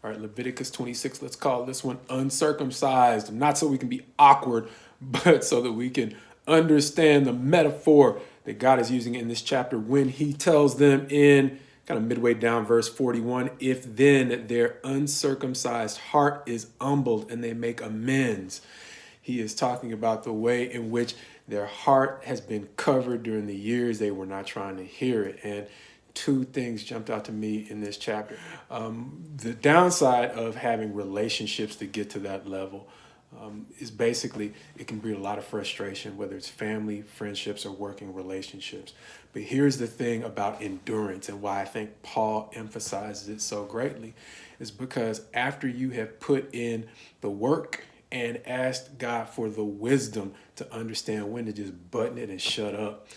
All right, Leviticus 26, let's call this one uncircumcised. Not so we can be awkward, but so that we can understand the metaphor that God is using in this chapter when he tells them in kind of midway down verse 41, if then their uncircumcised heart is humbled and they make amends. He is talking about the way in which their heart has been covered during the years they were not trying to hear it. And two things jumped out to me in this chapter. The downside of having relationships to get to that level is basically it can breed a lot of frustration, whether it's family, friendships, or working relationships. But here's the thing about endurance and why I think Paul emphasizes it so greatly is because after you have put in the work and asked God for the wisdom to understand when to just button it and shut up,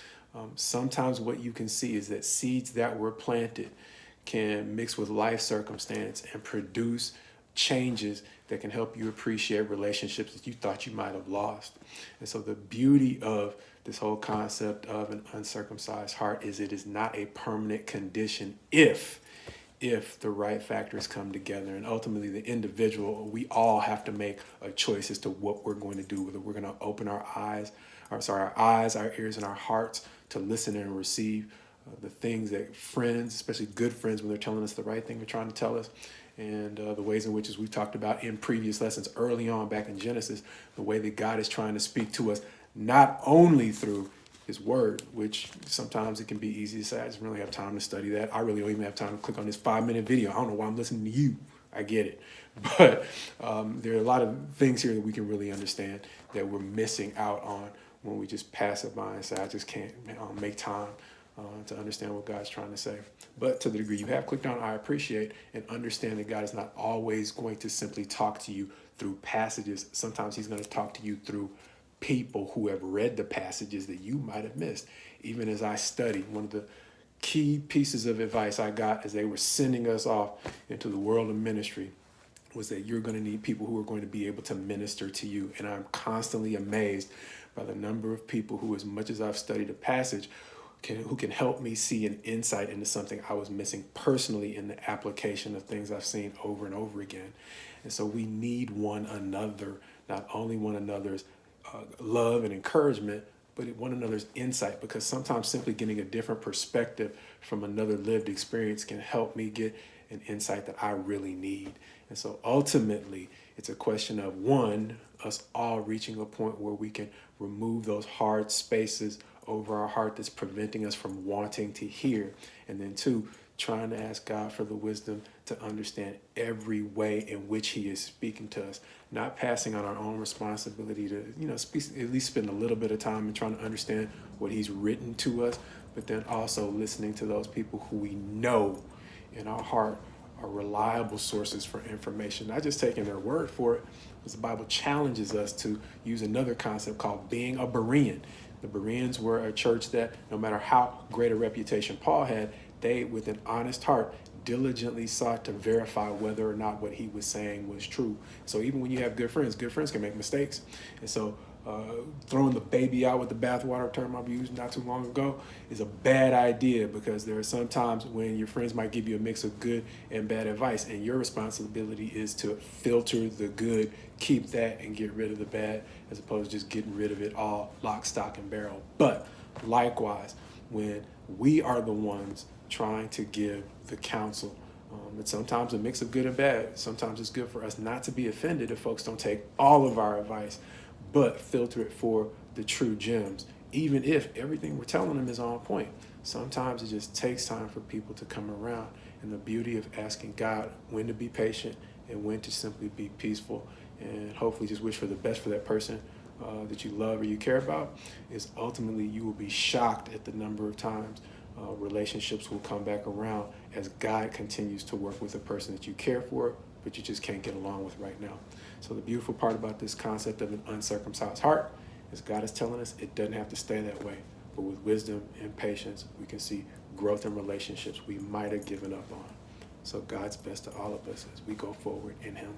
sometimes what you can see is that seeds that were planted can mix with life circumstance and produce changes that can help you appreciate relationships that you thought you might have lost. And so the beauty of this whole concept of an uncircumcised heart is it is not a permanent condition if the right factors come together. And ultimately the individual, we all have to make a choice as to what we're going to do, whether we're going to open our eyes, our ears, and our hearts to listen and receive the things that friends, especially good friends, when they're telling us the right thing they're trying to tell us, and the ways in which, as we've talked about in previous lessons early on back in Genesis, the way that God is trying to speak to us, not only through his word, which sometimes it can be easy to say, I just really have time to study that. I really don't even have time to click on this 5-minute video. I don't know why I'm listening to you. I get it. But there are a lot of things here that we can really understand that we're missing out on when we just pass it by and say, I just can't make time to understand what God's trying to say. But to the degree you have clicked on, I appreciate and understand that God is not always going to simply talk to you through passages. Sometimes he's going to talk to you through people who have read the passages that you might have missed. Even as I studied, one of the key pieces of advice I got as they were sending us off into the world of ministry was that you're going to need people who are going to be able to minister to you. And I'm constantly amazed by the number of people who, as much as I've studied a passage, who can help me see an insight into something I was missing personally in the application of things I've seen over and over again. And so we need one another, not only one another's love and encouragement, but one another's insight, because sometimes simply getting a different perspective from another lived experience can help me get an insight that I really need. And so ultimately, it's a question of, one, us all reaching a point where we can remove those hard spaces over our heart that's preventing us from wanting to hear. And then two, trying to ask God for the wisdom to understand every way in which he is speaking to us, not passing on our own responsibility to, at least spend a little bit of time in trying to understand what he's written to us, but then also listening to those people who we know in our heart are reliable sources for information, not just taking their word for it, because the Bible challenges us to use another concept called being a Berean. The Bereans were a church that, no matter how great a reputation Paul had, they, with an honest heart, diligently sought to verify whether or not what he was saying was true. So even when you have good friends can make mistakes. And so throwing the baby out with the bathwater, term I've used not too long ago, is a bad idea, because there are some times when your friends might give you a mix of good and bad advice, and your responsibility is to filter the good, keep that, and get rid of the bad, as opposed to just getting rid of it all lock, stock, and barrel. But likewise, when we are the ones trying to give the counsel, it's sometimes a mix of good and bad. Sometimes it's good for us not to be offended if folks don't take all of our advice, but filter it for the true gems, even if everything we're telling them is on point. Sometimes it just takes time for people to come around, and the beauty of asking God when to be patient and when to simply be peaceful, and hopefully just wish for the best for that person that you love or you care about, is ultimately you will be shocked at the number of times relationships will come back around as God continues to work with a person that you care for, but you just can't get along with right now. So the beautiful part about this concept of an uncircumcised heart is God is telling us it doesn't have to stay that way. But with wisdom and patience, we can see growth in relationships we might have given up on. So God's best to all of us as we go forward in him.